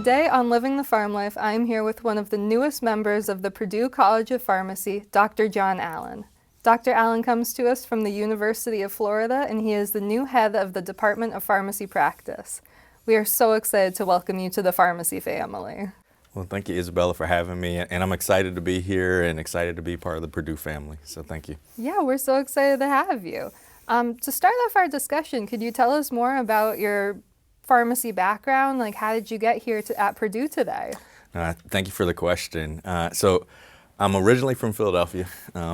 Today on Living the Pharm Life, I am here with one of the newest members of the Purdue College of Pharmacy, Dr. John Allen. Dr. Allen comes to us from the University of Florida, and he is the new head of the Department of Pharmacy Practice. We are so excited to welcome you to the pharmacy family. Well, thank you, Isabella, for having me, and I'm excited to be here and excited to be part of the Purdue family, so thank you. Yeah, we're so excited to have you. To start off our discussion, could you tell us more about your pharmacy background? Like, how did you get here at Purdue today? Thank you for the question. So I'm originally from Philadelphia,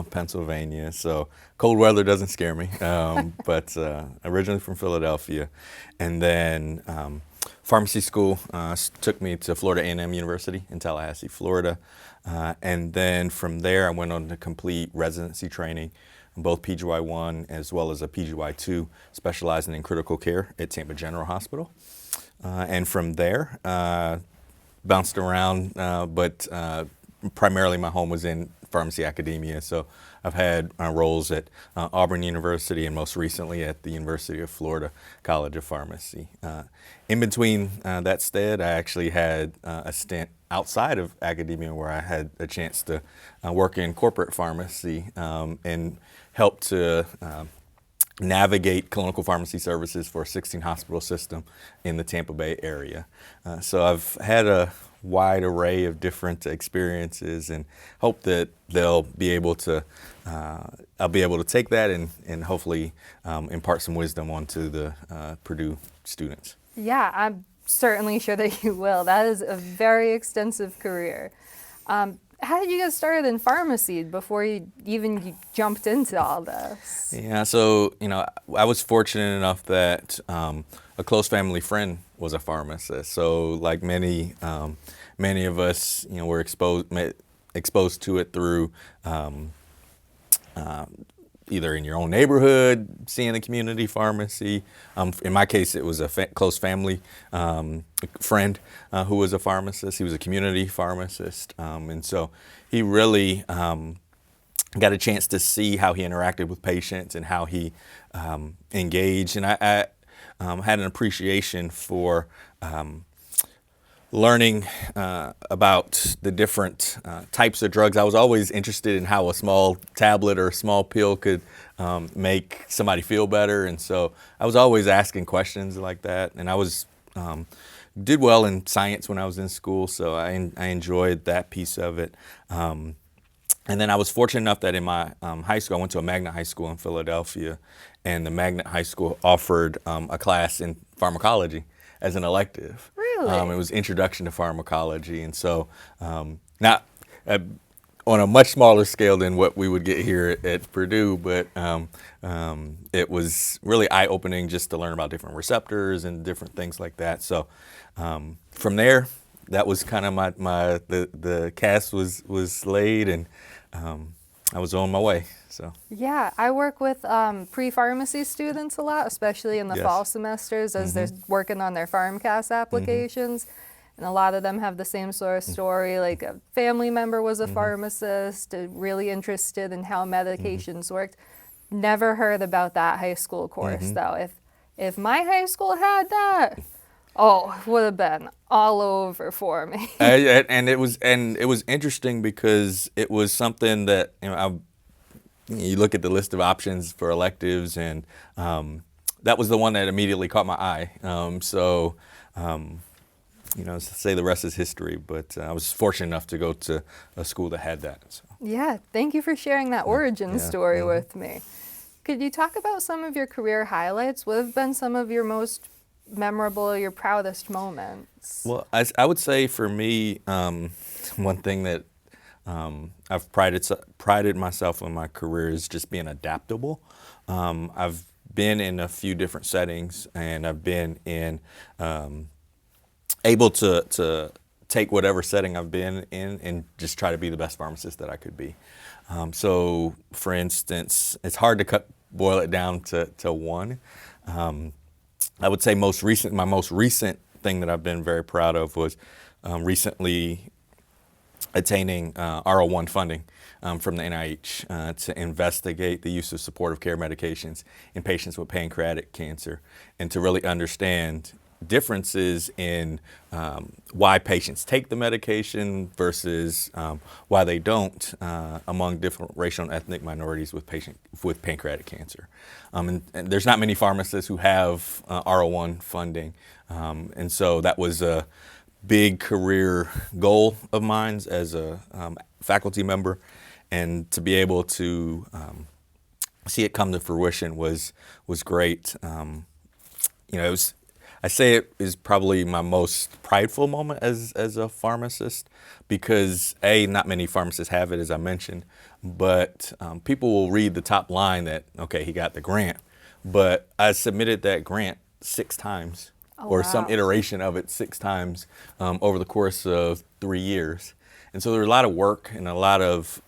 Pennsylvania, so cold weather doesn't scare me, but originally from Philadelphia. And then pharmacy school took me to Florida A&M University in Tallahassee, Florida. And then from there, I went on to complete residency training, both PGY1 as well as a PGY2, specializing in critical care at Tampa General Hospital. And from there, bounced around, but primarily my home was in pharmacy academia. So I've had roles at Auburn University and most recently at the University of Florida College of Pharmacy. In between that stead, I actually had a stint outside of academia where I had a chance to work in corporate pharmacy and help to navigate clinical pharmacy services for a 16 hospital system in the Tampa Bay area. So I've had a wide array of different experiences and hope that they'll be able to, I'll be able to take that and hopefully impart some wisdom onto the Purdue students. Yeah, I'm certainly sure that you will. That is a very extensive career. How did you get started in pharmacy before you jumped into all this? Yeah, so, I was fortunate enough that a close family friend was a pharmacist. So like many of us, were exposed to it through either in your own neighborhood, seeing a community pharmacy. In my case, it was a close family friend who was a pharmacist. He was a community pharmacist. And so he really got a chance to see how he interacted with patients and how he engaged. And I had an appreciation for learning about the different types of drugs. I was always interested in how a small tablet or a small pill could make somebody feel better, and so I was always asking questions like that. And I was did well in science when I was in school, so I enjoyed that piece of it. And then I was fortunate enough that in my high school, I went to a magnet high school in Philadelphia, and the magnet high school offered a class in pharmacology as an elective. Really? It was Introduction to Pharmacology, and so not on a much smaller scale than what we would get here at Purdue, but it was really eye-opening just to learn about different receptors and different things like that. So from there, that was kind of the cast was laid, and I was on my way. So yeah, I work with pre-pharmacy students a lot, especially in the fall semesters as they're working on their PharmCast applications. And a lot of them have the same sort of story, like a family member was a pharmacist, really interested in how medications worked. Never heard about that high school course though. If my high school had that, it would have been all over for me. And it was interesting because it was something that you look at the list of options for electives, and that was the one that immediately caught my eye. To say the rest is history, but I was fortunate enough to go to a school that had that. So. Yeah, thank you for sharing that origin story with me. Could you talk about some of your career highlights? What have been some of your most memorable, your proudest moments? Well, I would say for me, one thing that I've prided myself in my career is just being adaptable. I've been in a few different settings, and I've been in able to take whatever setting I've been in and just try to be the best pharmacist that I could be. So, for instance, it's hard to boil it down to one. I would say my most recent thing that I've been very proud of was recently attaining R01 funding from the NIH to investigate the use of supportive care medications in patients with pancreatic cancer, and to really understand differences in why patients take the medication versus why they don't among different racial and ethnic minorities with pancreatic cancer. And there's not many pharmacists who have R01 funding, and so that was a big career goal of mine as a faculty member, and to be able to see it come to fruition was great. I say it is probably my most prideful moment as a pharmacist because not many pharmacists have it, as I mentioned, but people will read the top line that, okay, he got the grant, but I submitted that grant 6 times. Oh, or wow. some iteration of it 6 times over the course of 3 years. And so there was a lot of work and a lot of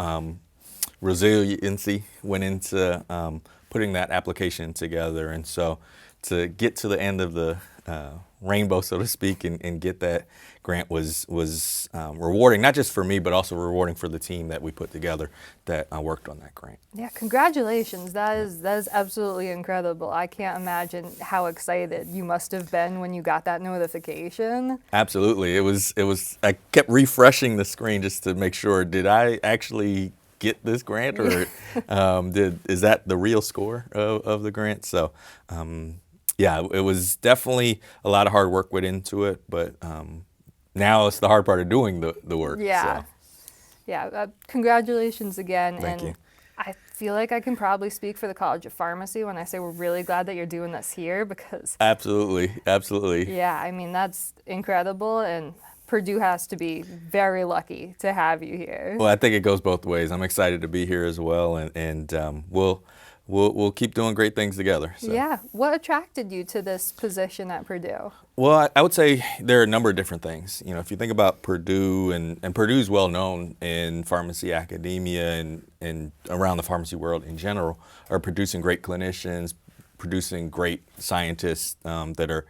resiliency went into putting that application together. And so to get to the end of the rainbow, so to speak, and get that grant was rewarding, not just for me, but also rewarding for the team that we put together that worked on that grant. Yeah, congratulations. That is absolutely incredible. I can't imagine how excited you must have been when you got that notification. Absolutely. It was I kept refreshing the screen just to make sure, did I actually get this grant, or is that the real score of the grant? So yeah, it was definitely a lot of hard work went into it, but now it's the hard part of doing the work. Yeah. So. Yeah, congratulations again. Thank and you. I feel like I can probably speak for the College of Pharmacy when I say we're really glad that you're doing this here because... Absolutely. Yeah, I mean, that's incredible, and Purdue has to be very lucky to have you here. Well, I think it goes both ways. I'm excited to be here as well, and we'll keep doing great things together. So. Yeah. What attracted you to this position at Purdue? Well, I would say there are a number of different things. If you think about Purdue, and Purdue's well known in pharmacy academia and around the pharmacy world in general, are producing great clinicians, producing great scientists that are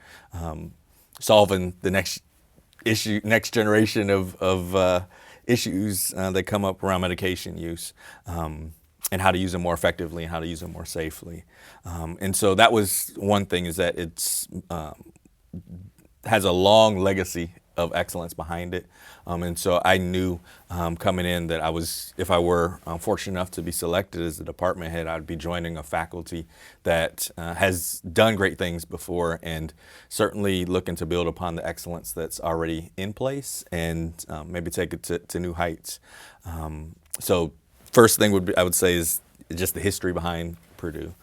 solving the next generation of issues that come up around medication use. And how to use them more effectively and how to use them more safely. And so that was one thing, is that it's has a long legacy of excellence behind it. And so I knew coming in that if I were fortunate enough to be selected as the department head, I'd be joining a faculty that has done great things before, and certainly looking to build upon the excellence that's already in place and maybe take it to new heights. So first thing I would say is just the history behind Purdue.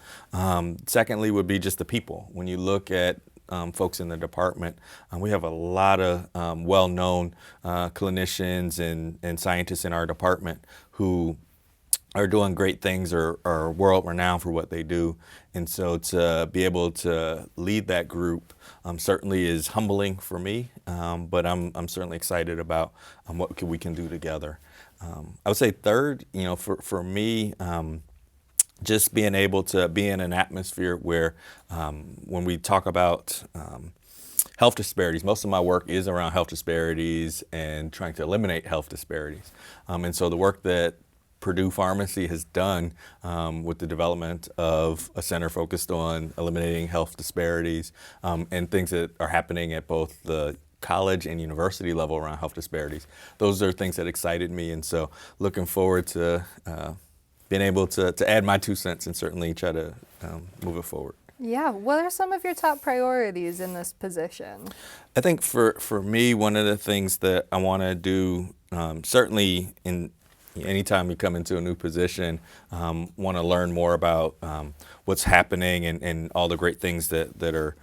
Secondly would be just the people. When you look at folks in the department, we have a lot of well-known clinicians and scientists in our department who are doing great things or are world-renowned for what they do. And so to be able to lead that group certainly is humbling for me, but I'm certainly excited about what we can do together. I would say third, for me, just being able to be in an atmosphere where when we talk about health disparities, most of my work is around health disparities and trying to eliminate health disparities. And so the work that Purdue Pharmacy has done with the development of a center focused on eliminating health disparities and things that are happening at both the college and university level around health disparities. Those are things that excited me, and so looking forward to being able to add my 2 cents and certainly try to move it forward. Yeah, what are some of your top priorities in this position? I think for me, one of the things that I want to do, certainly anytime you come into a new position, want to learn more about what's happening and all the great things that are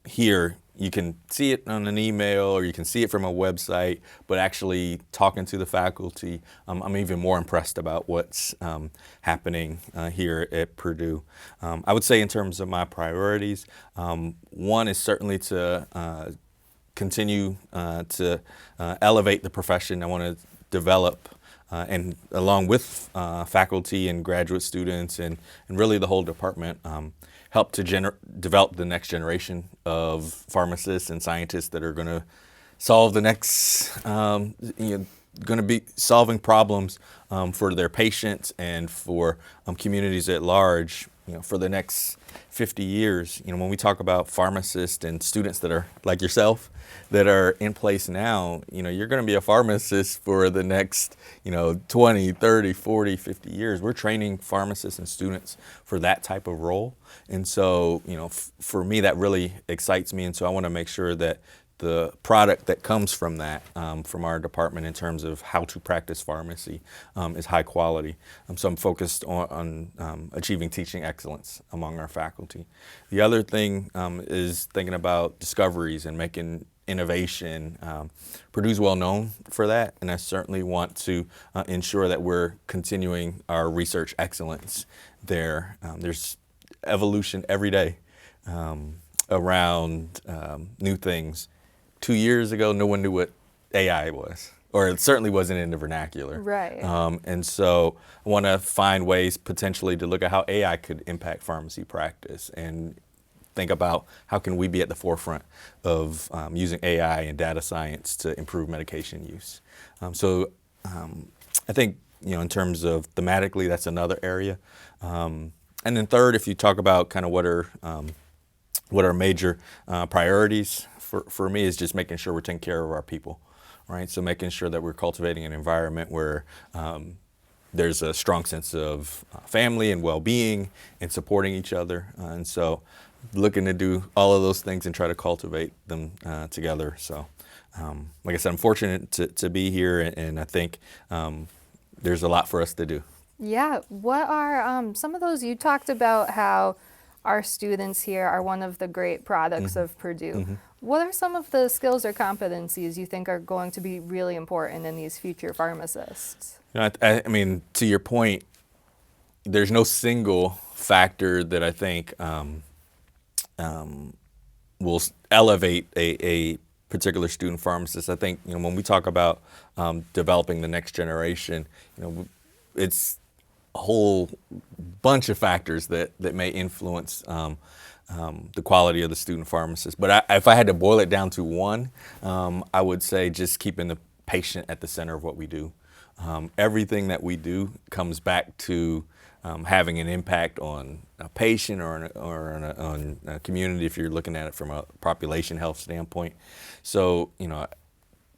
here. You can see it on an email or you can see it from a website, but actually talking to the faculty, I'm even more impressed about what's happening here at Purdue. I would say in terms of my priorities, one is certainly to continue to elevate the profession. I want to develop and along with faculty and graduate students and really the whole department, help to develop the next generation of pharmacists and scientists that are going to solve the next, going to be solving problems for their patients and for communities at large for the next 50 years, when we talk about pharmacists and students that are like yourself that are in place now, you're going to be a pharmacist for the next, 20, 30, 40, 50 years. We're training pharmacists and students for that type of role. And so, for me, that really excites me. And so I want to make sure that the product that comes from that, from our department in terms of how to practice pharmacy, is high quality. So I'm focused on achieving teaching excellence among our faculty. The other thing is thinking about discoveries and making innovation. Purdue's well known for that, and I certainly want to ensure that we're continuing our research excellence there. There's evolution every day around new things. 2 years ago, no one knew what AI was, or it certainly wasn't in the vernacular. Right. And so I want to find ways potentially to look at how AI could impact pharmacy practice and think about how can we be at the forefront of using AI and data science to improve medication use. So I think, in terms of thematically, that's another area. And then third, if you talk about kind of what are major priorities for me, is just making sure we're taking care of our people, right? So making sure that we're cultivating an environment where there's a strong sense of family and well-being and supporting each other. And so looking to do all of those things and try to cultivate them together. So like I said, I'm fortunate to be here, and I think there's a lot for us to do. Yeah. What are some of those? You talked about how our students here are one of the great products of Purdue. What are some of the skills or competencies you think are going to be really important in these future pharmacists? I mean, to your point, there's no single factor that I think will elevate a particular student pharmacist. I think, when we talk about developing the next generation, it's a whole bunch of factors that may influence the quality of the student pharmacist. But if I had to boil it down to one, I would say just keeping the patient at the center of what we do. Everything that we do comes back to having an impact on a patient or on a community, if you're looking at it from a population health standpoint. So,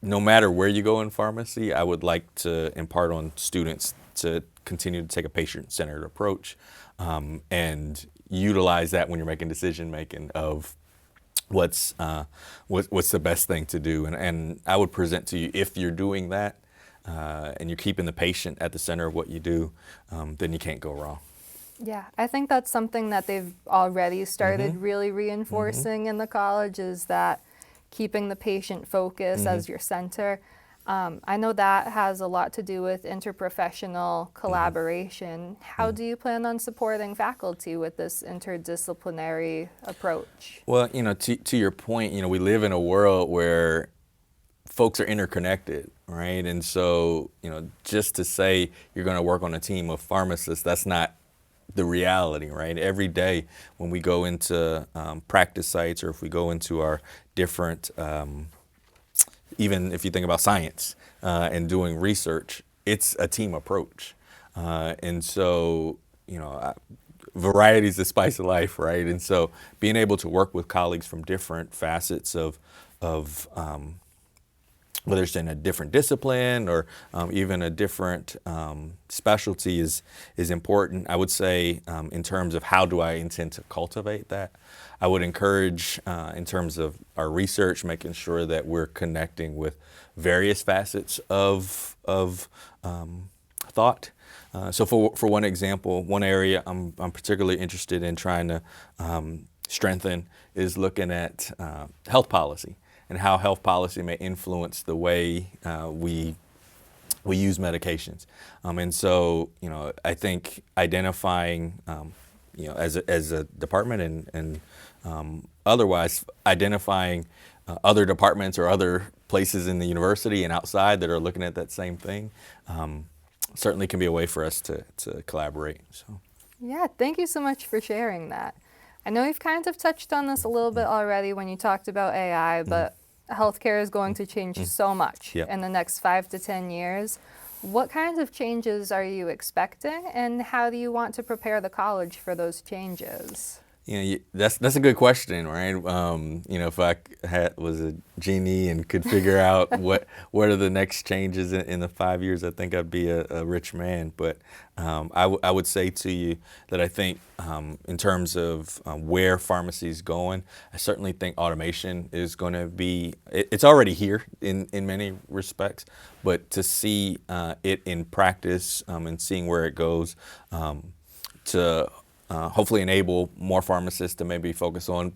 no matter where you go in pharmacy, I would like to impart on students to continue to take a patient-centered approach and utilize that when you're making decision-making of what's the best thing to do. And I would present to you, if you're doing that and you're keeping the patient at the center of what you do, then you can't go wrong. Yeah, I think that's something that they've already started really reinforcing in the college, is that keeping the patient focus as your center. I know that has a lot to do with interprofessional collaboration. How do you plan on supporting faculty with this interdisciplinary approach? Well, to your point, we live in a world where folks are interconnected, right? And so, just to say you're going to work on a team of pharmacists, that's not the reality, right? Every day when we go into practice sites, or if we go into our different even if you think about science and doing research, it's a team approach. And so, variety is the spice of life, right? And so being able to work with colleagues from different facets of whether it's in a different discipline or even a different specialty is important. I would say in terms of how do I intend to cultivate that, I would encourage in terms of our research, making sure that we're connecting with various facets of thought. So for one example, one area I'm particularly interested in trying to strengthen is looking at health policy and how health policy may influence the way we use medications. And so, I think identifying, as a department and otherwise identifying other departments or other places in the university and outside that are looking at that same thing certainly can be a way for us to collaborate. So. Yeah, thank you so much for sharing that. I know you've kind of touched on this a little bit already when you talked about AI, but healthcare is going to change so much in the next 5 to 10 years. What kinds of changes are you expecting, and how do you want to prepare the college for those changes? That's a good question, right? If I was a genie and could figure out what are the next changes in the 5 years, I think I'd be a rich man. But I would say to you that I think in terms of where pharmacy is going, I certainly think automation is going to be. It's already here in many respects, but to see it in practice and seeing where it goes, to hopefully enable more pharmacists to maybe focus on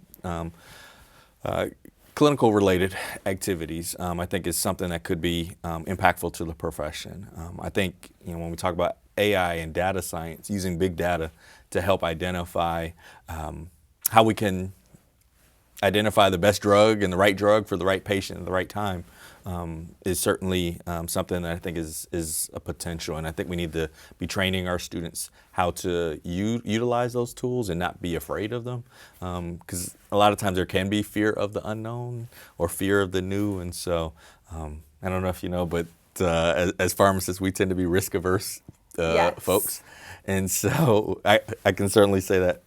clinical related activities, I think is something that could be impactful to the profession. I think when we talk about AI and data science, using big data to help identify how we can identify the best drug and the right drug for the right patient at the right time is certainly something that I think is a potential. And I think we need to be training our students how to utilize those tools and not be afraid of them. Because a lot of times there can be fear of the unknown or fear of the new. And so I don't know if you know, but as pharmacists, we tend to be risk averse Yes. folks. And so I can certainly say that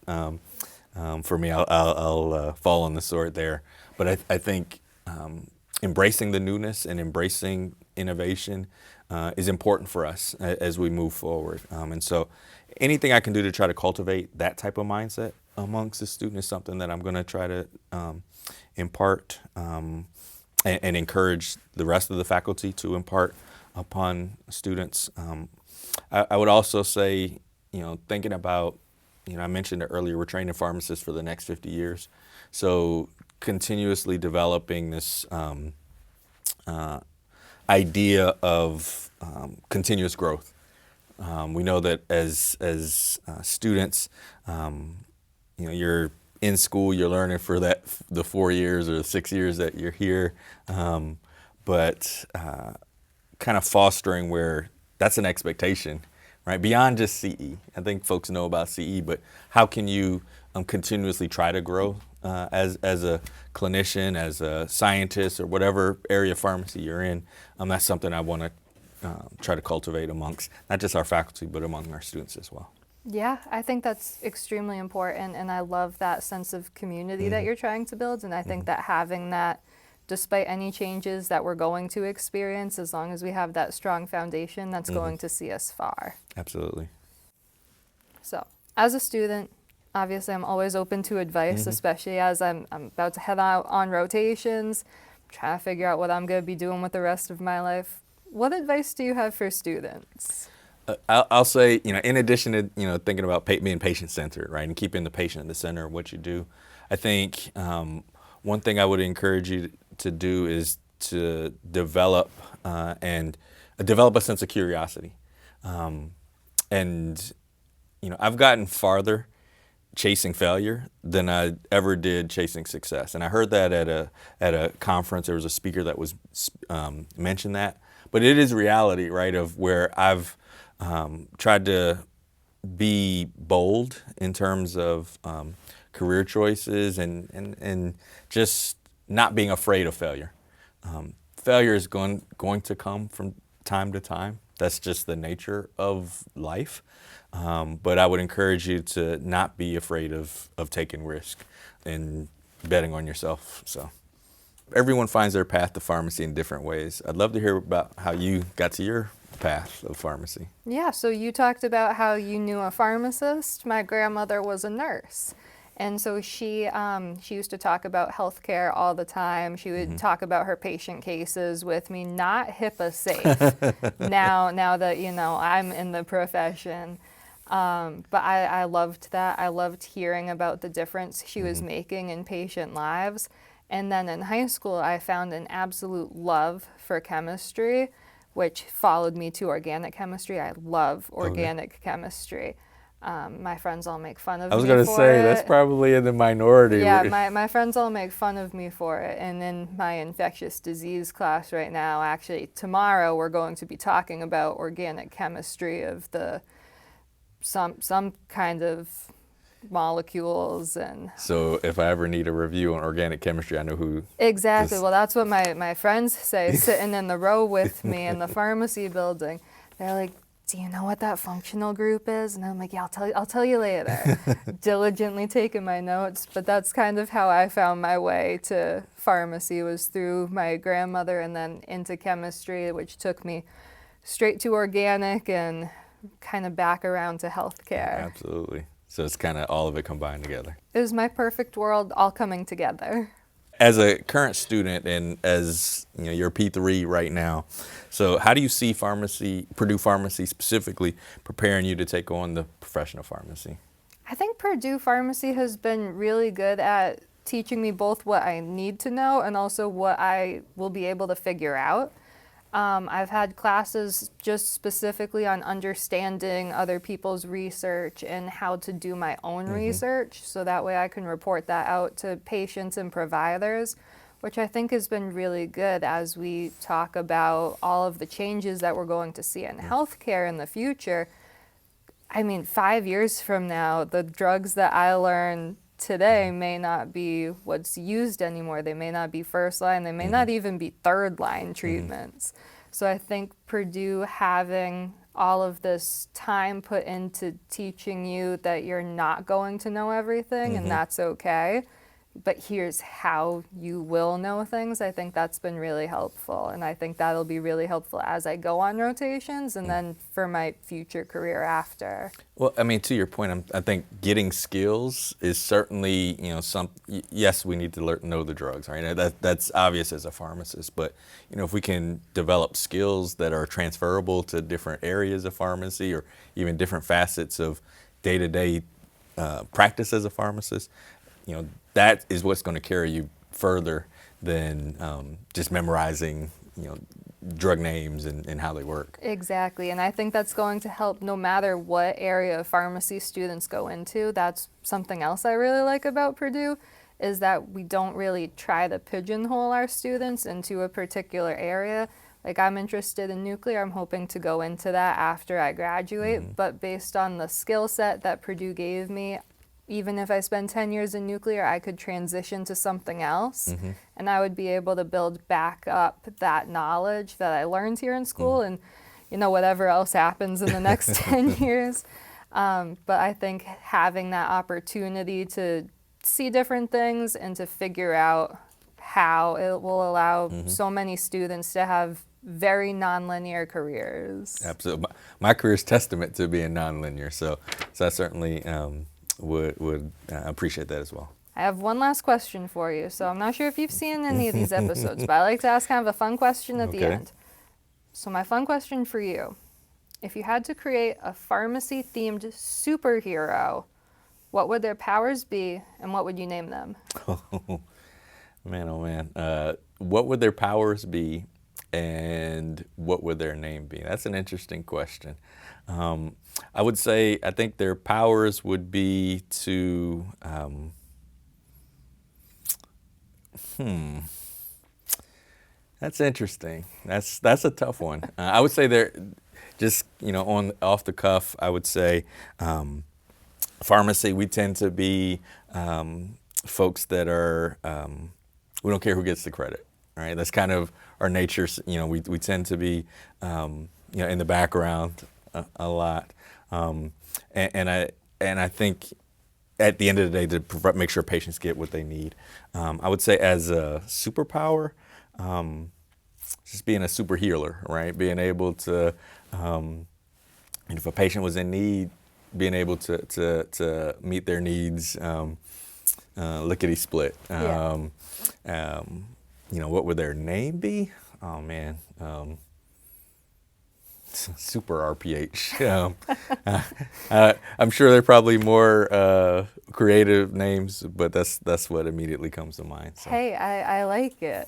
for me, I'll fall on the sword there. But I think embracing the newness and embracing innovation is important for us as we move forward. And so anything I can do to try to cultivate that type of mindset amongst the student is something that I'm going to try to impart and encourage the rest of the faculty to impart upon students. I would also say, thinking about, I mentioned it earlier, we're training pharmacists for the next 50 years. So continuously developing this idea of continuous growth. We know that as students, you're in school, you're learning for the 4 years or the 6 years that you're here, but kind of fostering where that's an expectation, right? Beyond just CE. I think folks know about CE, but how can you continuously try to grow as a clinician, as a scientist, or whatever area of pharmacy you're in? That's something I want to try to cultivate amongst not just our faculty, but among our students as well. Yeah, I think that's extremely important, and I love that sense of community that you're trying to build, and I think that having that, despite any changes that we're going to experience, as long as we have that strong foundation, that's going to see us far. Absolutely. So, as a student, obviously I'm always open to advice, especially as I'm about to head out on rotations, trying to figure out what I'm going to be doing with the rest of my life. What advice do you have for students? I'll say, in addition to, thinking about being patient-centered, right, and keeping the patient at the center of what you do, I think one thing I would encourage you to do is to develop a sense of curiosity. I've gotten farther chasing failure than I ever did chasing success. And I heard that at a conference. There was a speaker that was mentioned that. But it is reality, right, of where I've tried to be bold in terms of career choices and just not being afraid of failure. Failure is going to come from time to time. That's just the nature of life. But I would encourage you to not be afraid of taking risk and betting on yourself. So everyone finds their path to pharmacy in different ways. I'd love to hear about how you got to your path of pharmacy. Yeah, so you talked about how you knew a pharmacist. My grandmother was a nurse. And so she used to talk about healthcare all the time. She would talk about her patient cases with me, not HIPAA safe. now that, I'm in the profession. But I loved that. I loved hearing about the difference she was making in patient lives. And then in high school, I found an absolute love for chemistry, which followed me to organic chemistry. I love organic chemistry. My friends all make fun of me for it. I was going to say, that's probably in the minority. Yeah, my friends all make fun of me for it. And in my infectious disease class right now, actually tomorrow, we're going to be talking about organic chemistry of some kind of molecules. And so if I ever need a review on organic chemistry, I know who. Exactly. Well, that's what my friends say, sitting in the row with me in the pharmacy building. They're like, do you know what that functional group is? And I'm like, yeah, I'll tell you later. Diligently taking my notes, but that's kind of how I found my way to pharmacy, was through my grandmother and then into chemistry, which took me straight to organic and kind of back around to healthcare. Absolutely. So it's kind of all of it combined together. It was my perfect world all coming together. As a current student and as you're a P3 right now, so how do you see pharmacy, Purdue Pharmacy specifically, preparing you to take on the profession of pharmacy? I think Purdue Pharmacy has been really good at teaching me both what I need to know and also what I will be able to figure out. I've had classes just specifically on understanding other people's research and how to do my own research, so that way I can report that out to patients and providers, which I think has been really good as we talk about all of the changes that we're going to see in healthcare in the future. I mean, 5 years from now, the drugs that I learn today may not be what's used anymore. They may not be first line. They may not even be third line treatments. So I think Purdue having all of this time put into teaching you that you're not going to know everything and that's okay, but here's how you will know things, I think that's been really helpful. And I think that'll be really helpful as I go on rotations and then for my future career after. Well, I mean, to your point, I think getting skills is certainly, yes, we need to know the drugs, right? That's obvious as a pharmacist, but, if we can develop skills that are transferable to different areas of pharmacy or even different facets of day-to-day practice as a pharmacist, that is what's going to carry you further than just memorizing, drug names and how they work. Exactly, and I think that's going to help no matter what area of pharmacy students go into. That's something else I really like about Purdue, is that we don't really try to pigeonhole our students into a particular area. Like, I'm interested in nuclear, I'm hoping to go into that after I graduate, but based on the skill set that Purdue gave me, even if I spend 10 years in nuclear, I could transition to something else, and I would be able to build back up that knowledge that I learned here in school and, whatever else happens in the next 10 years. But I think having that opportunity to see different things and to figure out how it will allow so many students to have very nonlinear careers. Absolutely. My career is testament to being nonlinear, so I certainly would appreciate that as well. I have one last question for you. So I'm not sure if you've seen any of these episodes, but I like to ask kind of a fun question at the end. So my fun question for you, if you had to create a pharmacy-themed superhero, what would their powers be and what would you name them? Oh man. What would their powers be and what would their name be? That's an interesting question. I would say I think their powers would be to, that's interesting. That's a tough one. I would say they're just, off the cuff, I would say pharmacy, we tend to be folks that are, we don't care who gets the credit, right? That's kind of our nature. We tend to be, in the background a lot. And I think at the end of the day, to make sure patients get what they need. I would say as a superpower, just being a super healer, right? Being able to, and if a patient was in need, being able to meet their needs, lickety split. What would their name be? Oh man. Super RPH. I'm sure there are probably more creative names, but that's what immediately comes to mind. So. Hey, I like it.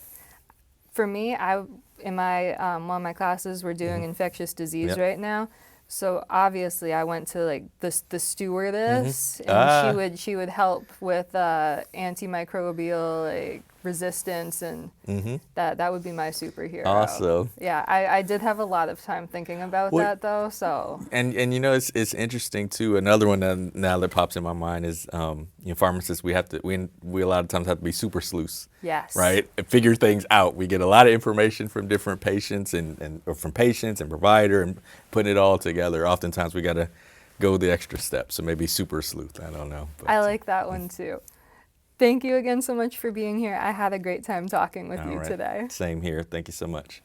For me, in my one of my classes, we're doing infectious disease right now. So obviously, I went to like the stewardess, and she would help with antimicrobial, like resistance, and that would be my superhero. Awesome. Yeah, I did have a lot of time thinking about that though. So and you know, it's interesting too. Another one that now that pops in my mind is pharmacists, we a lot of times have to be super sleuths. Yes. Right? And figure things out. We get a lot of information from different patients or from patients and provider, and putting it all together. Oftentimes we got to go the extra step. So maybe super sleuth. I don't know. But, I like that one too. Thank you again so much for being here. I had a great time talking with you today. Same here. Thank you so much.